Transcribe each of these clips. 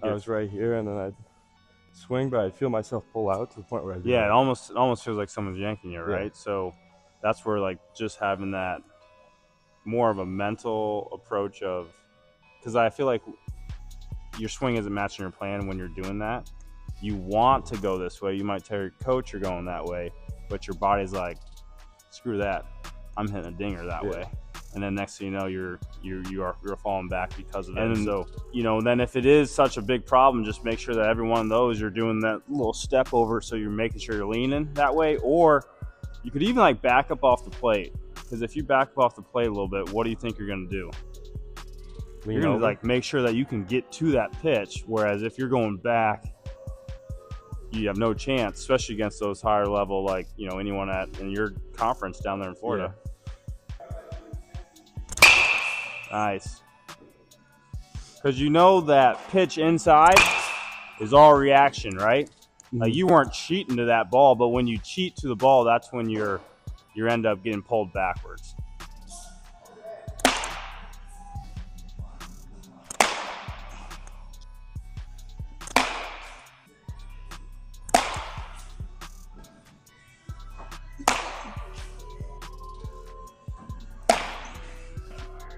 I was right here, and then I'd swing, but I'd feel myself pull out to the point where it almost feels like someone's yanking you, right? Yeah. So that's where like just having that more of a mental approach of, because I feel like your swing isn't matching your plan when you're doing that. You want to go this way. You might tell your coach you're going that way, but your body's like, screw that. I'm hitting a dinger that way. And then next thing you know, you're falling back because of it. And so, then if it is such a big problem, just make sure that every one of those you're doing that little step over, so you're making sure you're leaning that way. Or you could even like back up off the plate, because if you back up off the plate a little bit, what do you think you're going to do? You're going to like make sure that you can get to that pitch. Whereas if you're going back, you have no chance, especially against those higher level, like anyone in your conference down there in Florida. Nice. Because that pitch inside is all reaction, right? Like you weren't cheating to that ball, but when you cheat to the ball, that's when you end up getting pulled backwards.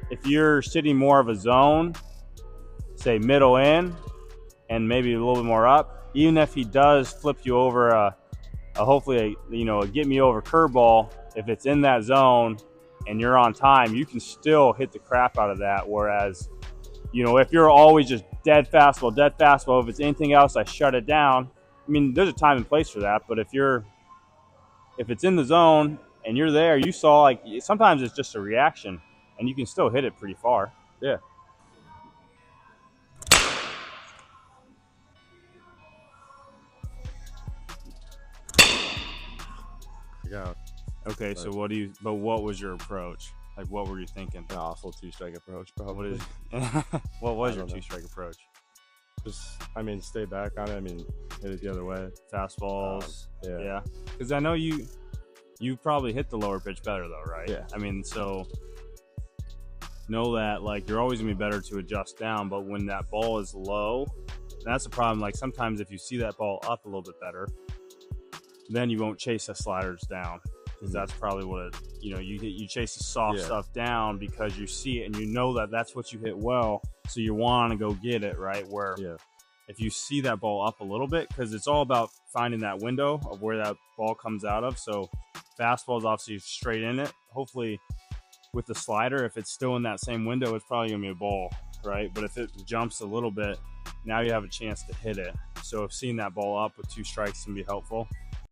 If you're sitting more of a zone, say middle in, and maybe a little bit more up, even if he does flip you over hopefully a get me over curveball, if it's in that zone and you're on time, you can still hit the crap out of that. Whereas, if you're always just dead fastball, if it's anything else, I shut it down. I mean, there's a time and place for that, but if it's in the zone and you're there, you saw, like, sometimes it's just a reaction and you can still hit it pretty far. Yeah. Yeah. Okay, so what was your approach? Like, what were you thinking? An awful two-strike approach, probably. What was your two-strike approach? Just, stay back on it. Hit it the other way. Fastballs. Yeah. Because I know you probably hit the lower pitch better, though, right? Yeah. So know that, like, you're always going to be better to adjust down, but when that ball is low, that's the problem. Like, sometimes if you see that ball up a little bit better, then you won't chase the sliders down, because that's probably what you chase the soft stuff down because you see it and you know that that's what you hit well, so you want to go get it, right? Where if you see that ball up a little bit, because it's all about finding that window of where that ball comes out of. So fastball is obviously straight in it. Hopefully with the slider, if it's still in that same window, it's probably gonna be a ball, right? But if it jumps a little bit, now you have a chance to hit it. So if seeing that ball up with two strikes can be helpful.